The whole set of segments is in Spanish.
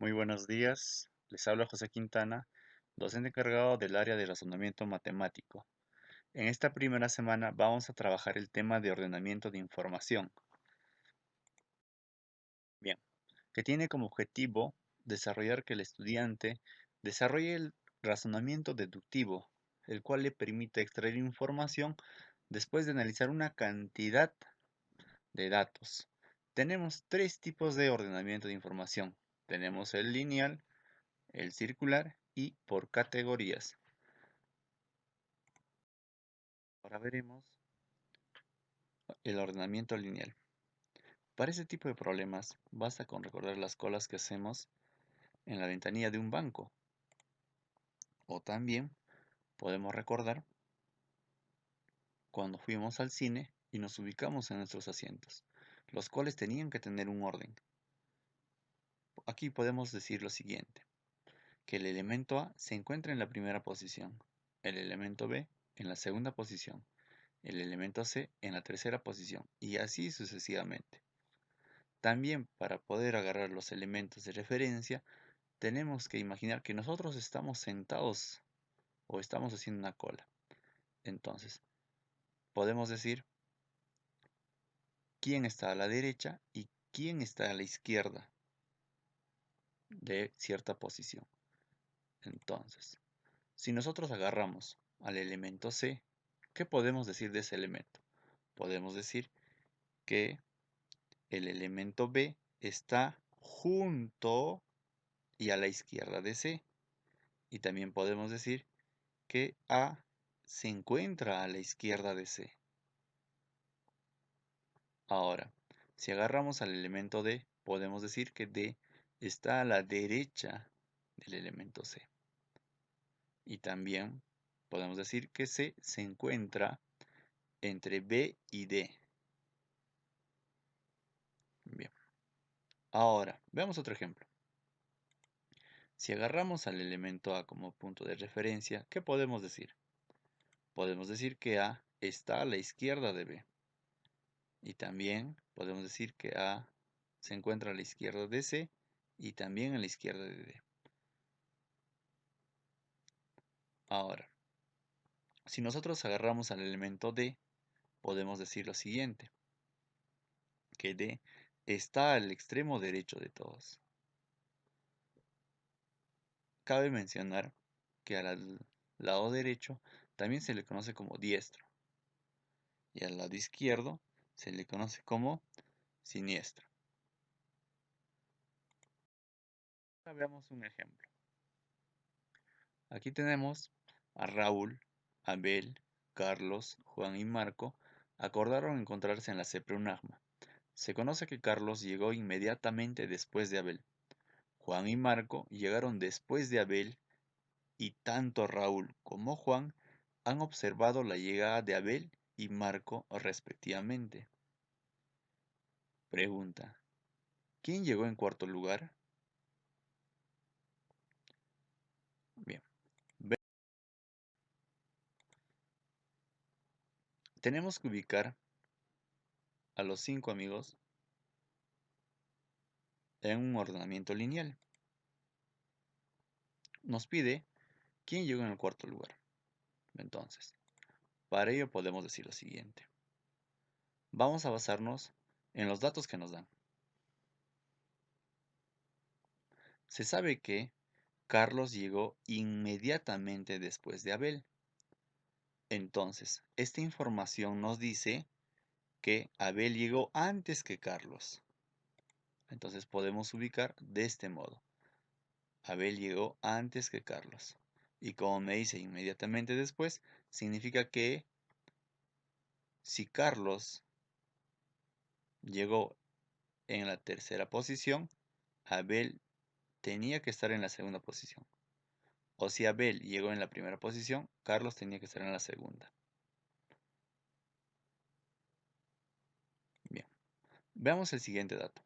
Muy buenos días, les habla José Quintana, docente encargado del área de razonamiento matemático. En esta primera semana vamos a trabajar el tema de ordenamiento de información. Bien, que tiene como objetivo desarrollar que el estudiante desarrolle el razonamiento deductivo, el cual le permite extraer información después de analizar una cantidad de datos. Tenemos tres tipos de ordenamiento de información. Tenemos el lineal, el circular y por categorías. Ahora veremos el ordenamiento lineal. Para este tipo de problemas basta con recordar las colas que hacemos en la ventanilla de un banco. O también podemos recordar cuando fuimos al cine y nos ubicamos en nuestros asientos, los cuales tenían que tener un orden. Aquí podemos decir lo siguiente, que el elemento A se encuentra en la primera posición, el elemento B en la segunda posición, el elemento C en la tercera posición y así sucesivamente. También para poder agarrar los elementos de referencia, tenemos que imaginar que nosotros estamos sentados o estamos haciendo una cola. Entonces, podemos decir quién está a la derecha y quién está a la izquierda de cierta posición. Entonces, si nosotros agarramos al elemento C, ¿qué podemos decir de ese elemento? Podemos decir que el elemento B está junto y a la izquierda de C. Y también podemos decir que A se encuentra a la izquierda de C. Ahora, si agarramos al elemento D, podemos decir que D está a la derecha del elemento C. Y también podemos decir que C se encuentra entre B y D. Bien. Ahora, veamos otro ejemplo. Si agarramos al elemento A como punto de referencia, ¿qué podemos decir? Podemos decir que A está a la izquierda de B. Y también podemos decir que A se encuentra a la izquierda de C y también a la izquierda de D. Ahora, si nosotros agarramos al elemento D, podemos decir lo siguiente, que D está al extremo derecho de todos. Cabe mencionar que al lado derecho también se le conoce como diestro y al lado izquierdo se le conoce como siniestro. Ahora veamos un ejemplo. Aquí tenemos a Raúl, Abel, Carlos, Juan y Marco acordaron encontrarse en la CEPRUNAGMA. Se conoce que Carlos llegó inmediatamente después de Abel. Juan y Marco llegaron después de Abel y tanto Raúl como Juan han observado la llegada de Abel y Marco respectivamente. Pregunta: ¿quién llegó en cuarto lugar? Bien, tenemos que ubicar a los 5 amigos en un ordenamiento lineal. Nos pide quién llegó en el cuarto lugar. Entonces, para ello podemos decir lo siguiente. Vamos a basarnos en los datos que nos dan. Se sabe que Carlos llegó inmediatamente después de Abel. Entonces, esta información nos dice que Abel llegó antes que Carlos. Entonces podemos ubicar de este modo. Abel llegó antes que Carlos. Y como me dice inmediatamente después, significa que si Carlos llegó en la tercera posición, Abel tenía que estar en la segunda posición. O si Abel llegó en la primera posición, Carlos tenía que estar en la segunda. Bien, veamos el siguiente dato.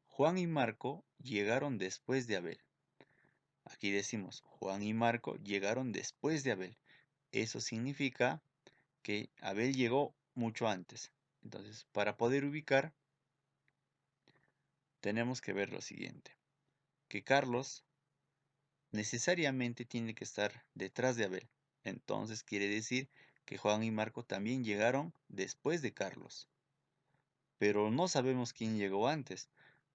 Juan y Marco llegaron después de Abel. Aquí decimos, Juan y Marco llegaron después de Abel. Eso significa que Abel llegó mucho antes. Entonces, para poder ubicar, tenemos que ver lo siguiente, que Carlos necesariamente tiene que estar detrás de Abel. Entonces quiere decir que Juan y Marco también llegaron después de Carlos. Pero no sabemos quién llegó antes.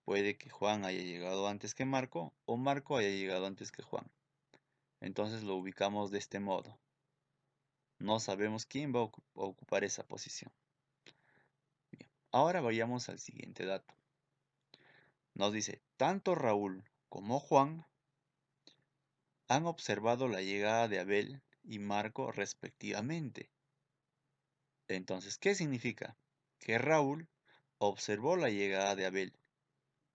Puede que Juan haya llegado antes que Marco o Marco haya llegado antes que Juan. Entonces lo ubicamos de este modo. No sabemos quién va a ocupar esa posición. Bien, ahora vayamos al siguiente dato. Nos dice, tanto Raúl como Juan han observado la llegada de Abel y Marco respectivamente. Entonces, ¿qué significa? Que Raúl observó la llegada de Abel.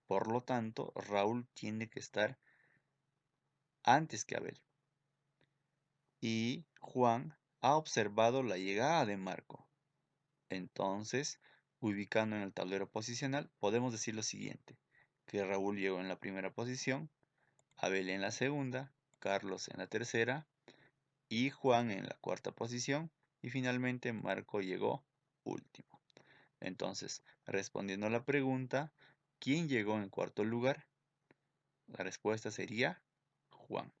Por lo tanto, Raúl tiene que estar antes que Abel. Y Juan ha observado la llegada de Marco. Entonces, ubicando en el tablero posicional, podemos decir lo siguiente, que Raúl llegó en la primera posición, Abel en la segunda, Carlos en la tercera y Juan en la cuarta posición y finalmente Marco llegó último. Entonces, respondiendo a la pregunta, ¿quién llegó en cuarto lugar? La respuesta sería Juan.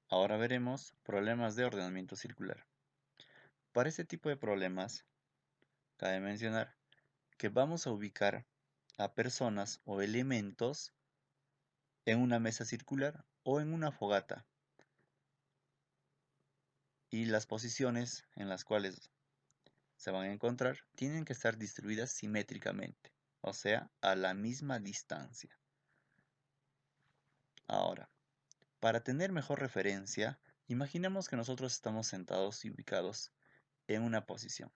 Ahora veremos problemas de ordenamiento circular. Para este tipo de problemas, cabe mencionar que vamos a ubicar a personas o elementos en una mesa circular o en una fogata y las posiciones en las cuales se van a encontrar tienen que estar distribuidas simétricamente, o sea, a la misma distancia. Ahora, para tener mejor referencia, imaginemos que nosotros estamos sentados y ubicados en una posición.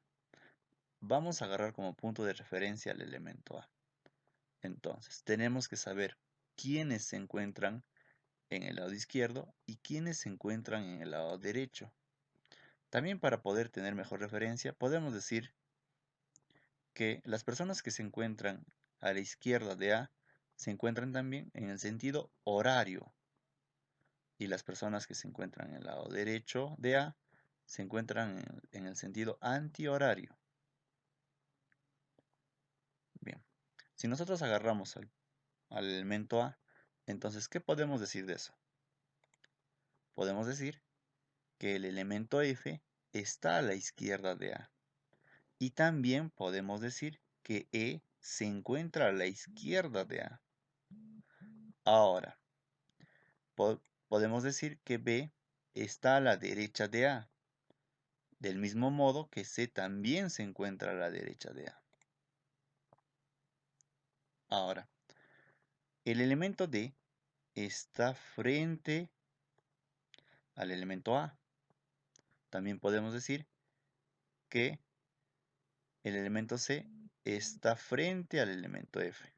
Vamos a agarrar como punto de referencia al elemento A. Entonces, tenemos que saber quiénes se encuentran en el lado izquierdo y quiénes se encuentran en el lado derecho. También para poder tener mejor referencia, podemos decir que las personas que se encuentran a la izquierda de A se encuentran también en el sentido horario y las personas que se encuentran en el lado derecho de A se encuentran en el sentido antihorario. Bien, si nosotros agarramos al elemento A, entonces, ¿qué podemos decir de eso? Podemos decir que el elemento F está a la izquierda de A. Y también podemos decir que E se encuentra a la izquierda de A. Ahora, podemos decir que B está a la derecha de A. Del mismo modo que C también se encuentra a la derecha de A. Ahora, el elemento D está frente al elemento A. También podemos decir que el elemento C está frente al elemento F.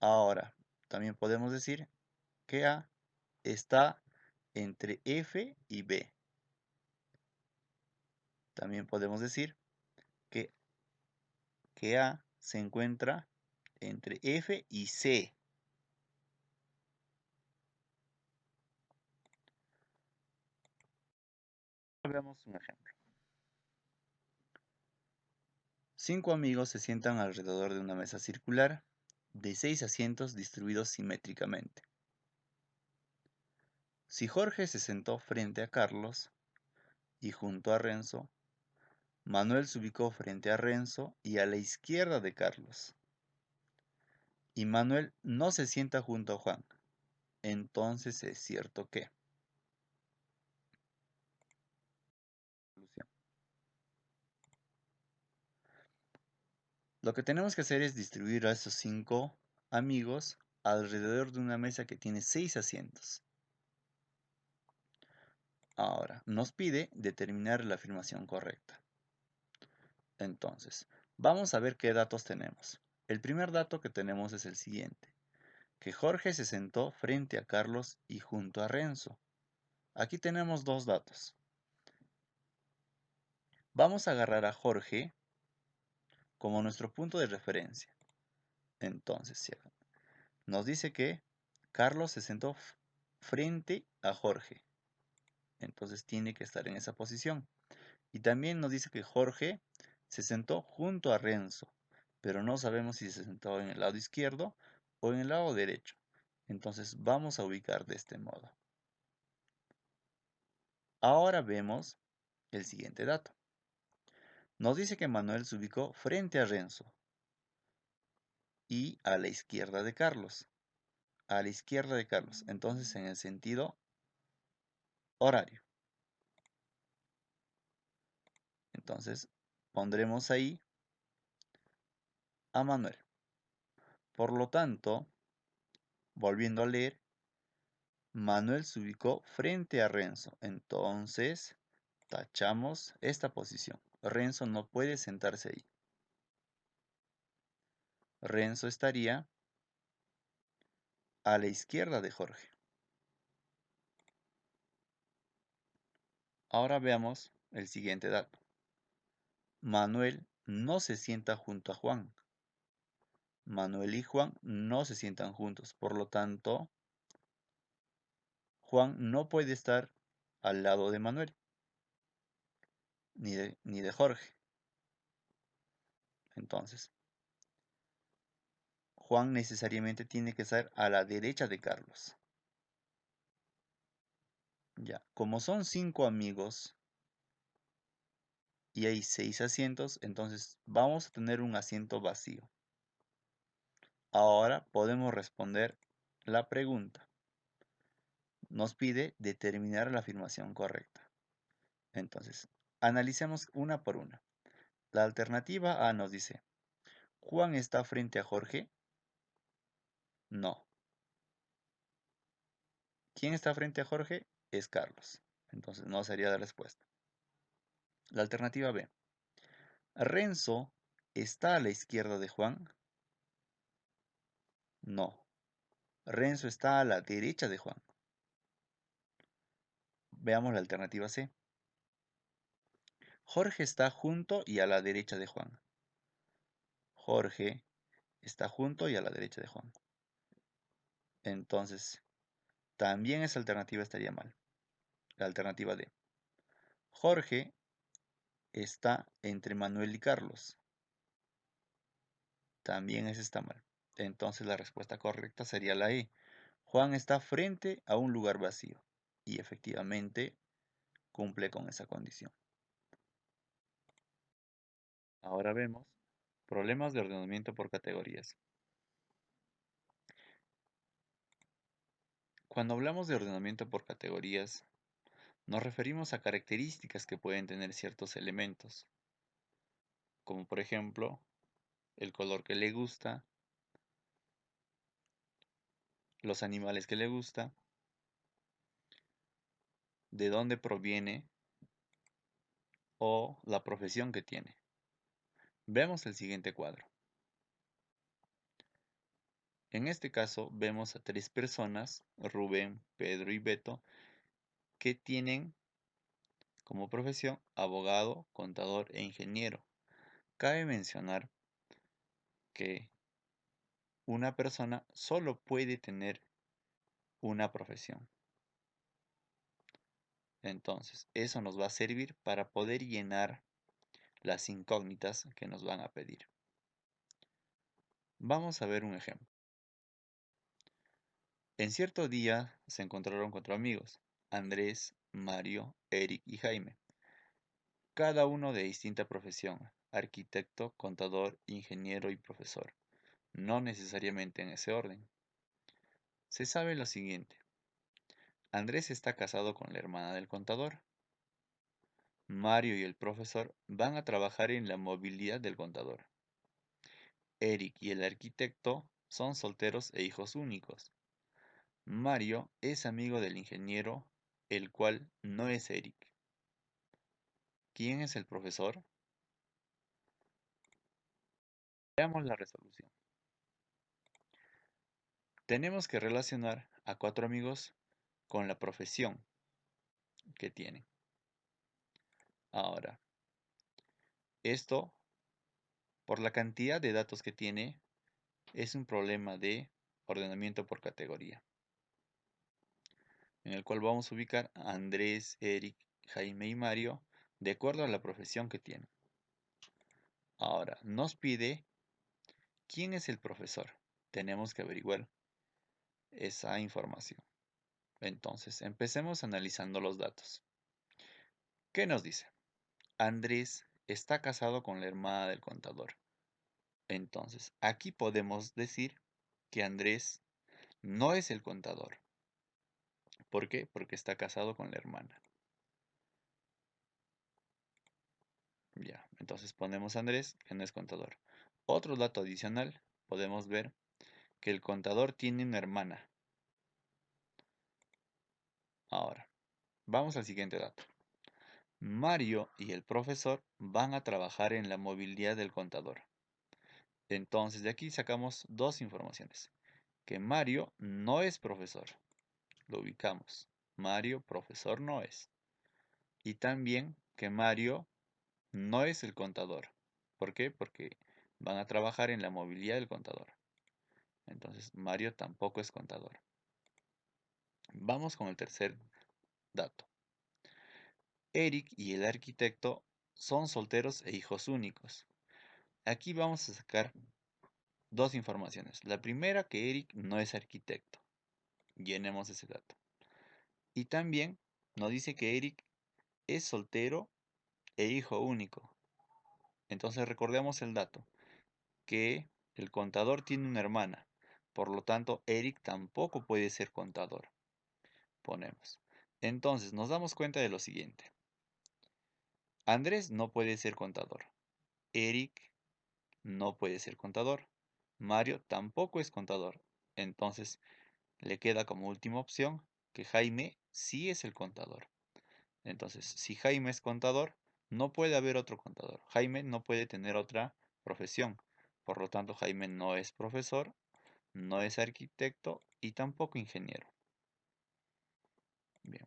Ahora, también podemos decir que A está entre F y B. También podemos decir que, A se encuentra entre F y C. Veamos un ejemplo. 5 amigos se sientan alrededor de una mesa circular de 6 asientos distribuidos simétricamente. Si Jorge se sentó frente a Carlos y junto a Renzo, Manuel se ubicó frente a Renzo y a la izquierda de Carlos. Y Manuel no se sienta junto a Juan. Entonces es cierto que. Lo que tenemos que hacer es distribuir a esos 5 amigos alrededor de una mesa que tiene 6 asientos. Ahora, nos pide determinar la afirmación correcta. Entonces, vamos a ver qué datos tenemos. El primer dato que tenemos es el siguiente, que Jorge se sentó frente a Carlos y junto a Renzo. Aquí tenemos dos datos. Vamos a agarrar a Jorge como nuestro punto de referencia. Entonces, nos dice que Carlos se sentó frente a Jorge. Entonces tiene que estar en esa posición. Y también nos dice que Jorge se sentó junto a Renzo. pero no sabemos si se sentó en el lado izquierdo o en el lado derecho. Entonces vamos a ubicar de este modo. Ahora vemos el siguiente dato. Nos dice que Manuel se ubicó frente a Renzo y a la izquierda de Carlos. A la izquierda de Carlos, entonces en el sentido horario. Entonces pondremos ahí a Manuel. Por lo tanto, volviendo a leer, Manuel se ubicó frente a Renzo. Entonces, tachamos esta posición. Renzo no puede sentarse ahí. Renzo estaría a la izquierda de Jorge. Ahora veamos el siguiente dato. Manuel no se sienta junto a Juan. Manuel y Juan no se sientan juntos. Por lo tanto, Juan no puede estar al lado de Manuel, ni de Jorge. Entonces, Juan necesariamente tiene que estar a la derecha de Carlos. Ya, como son 5 amigos y hay 6 asientos, entonces vamos a tener un asiento vacío. Ahora podemos responder la pregunta. Nos pide determinar la afirmación correcta. Entonces, analicemos una por una. La alternativa A nos dice, ¿Juan está frente a Jorge? No. ¿Quién está frente a Jorge? Es Carlos. Entonces no sería la respuesta. La alternativa B. ¿Renzo está a la izquierda de Juan? No. Renzo está a la derecha de Juan. Veamos la alternativa C. Jorge está junto y a la derecha de Juan. Jorge está junto y a la derecha de Juan. Entonces, también esa alternativa estaría mal. La alternativa D. Jorge está entre Manuel y Carlos. También esa está mal. Entonces la respuesta correcta sería la E. Juan está frente a un lugar vacío. Y efectivamente cumple con esa condición. Ahora vemos problemas de ordenamiento por categorías. Cuando hablamos de ordenamiento por categorías, nos referimos a características que pueden tener ciertos elementos, como por ejemplo, el color que le gusta, los animales que le gusta, de dónde proviene o la profesión que tiene. Veamos el siguiente cuadro. En este caso vemos a 3 personas, Rubén, Pedro y Beto, que tienen como profesión abogado, contador e ingeniero. Cabe mencionar que una persona solo puede tener una profesión. Entonces, eso nos va a servir para poder llenar las incógnitas que nos van a pedir. Vamos a ver un ejemplo. En cierto día se encontraron 4 amigos, Andrés, Mario, Eric y Jaime, cada uno de distinta profesión, arquitecto, contador, ingeniero y profesor, no necesariamente en ese orden. Se sabe lo siguiente. Andrés está casado con la hermana del contador. Mario y el profesor van a trabajar en la movilidad del contador. Eric y el arquitecto son solteros e hijos únicos. Mario es amigo del ingeniero, el cual no es Eric. ¿Quién es el profesor? Veamos la resolución. Tenemos que relacionar a 4 amigos con la profesión que tienen. Ahora, esto, por la cantidad de datos que tiene, es un problema de ordenamiento por categoría, en el cual vamos a ubicar a Andrés, Eric, Jaime y Mario de acuerdo a la profesión que tienen. Ahora, nos pide ¿quién es el profesor? Tenemos que averiguar esa información. Entonces, empecemos analizando los datos. ¿Qué nos dice? Andrés está casado con la hermana del contador. Entonces, aquí podemos decir que Andrés no es el contador. ¿Por qué? Porque está casado con la hermana. Ya, entonces ponemos Andrés, que no es contador. Otro dato adicional, podemos ver que el contador tiene una hermana. Ahora, vamos al siguiente dato. Mario y el profesor van a trabajar en la movilidad del contador. Entonces, de aquí sacamos dos informaciones. Que Mario no es profesor. Lo ubicamos. Mario, profesor no es. Y también que Mario no es el contador. ¿Por qué? Porque van a trabajar en la movilidad del contador. Entonces, Mario tampoco es contador. Vamos con el tercer dato. Eric y el arquitecto son solteros e hijos únicos. Aquí vamos a sacar dos informaciones. La primera, que Eric no es arquitecto. Llenemos ese dato. Y también nos dice que Eric es soltero e hijo único. Entonces recordemos el dato, que el contador tiene una hermana. Por lo tanto, Eric tampoco puede ser contador. Ponemos. Entonces, nos damos cuenta de lo siguiente. Andrés no puede ser contador. Eric no puede ser contador. Mario tampoco es contador. Entonces, le queda como última opción que Jaime sí es el contador. Entonces, si Jaime es contador, no puede haber otro contador. Jaime no puede tener otra profesión. Por lo tanto, Jaime no es profesor, no es arquitecto y tampoco ingeniero. Bien,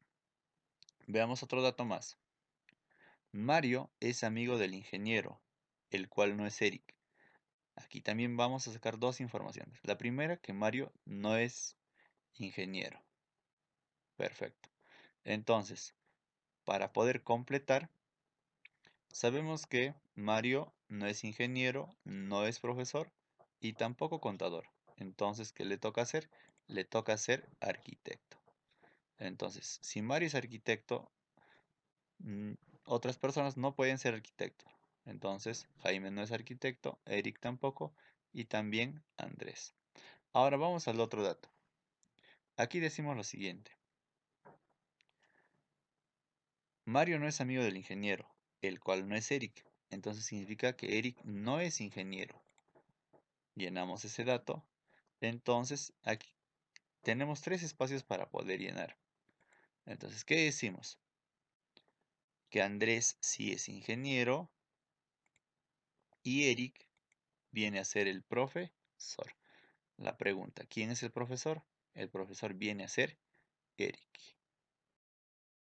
veamos otro dato más. Mario es amigo del ingeniero, el cual no es Eric. Aquí también vamos a sacar dos informaciones. La primera, que Mario no es ingeniero. Perfecto. Entonces, para poder completar, sabemos que Mario no es ingeniero, no es profesor y tampoco contador. Entonces, ¿qué le toca hacer? Le toca ser arquitecto. Entonces, si Mario es arquitecto, mm, otras personas no pueden ser arquitectos. Entonces, Jaime no es arquitecto, Eric tampoco y también Andrés. Ahora vamos al otro dato. Aquí decimos lo siguiente. Mario no es amigo del ingeniero, el cual no es Eric. Entonces significa que Eric no es ingeniero. Llenamos ese dato. Entonces aquí tenemos tres espacios para poder llenar. Entonces, ¿qué decimos? Que Andrés sí es ingeniero y Eric viene a ser el profesor. La pregunta, ¿quién es el profesor? El profesor viene a ser Eric.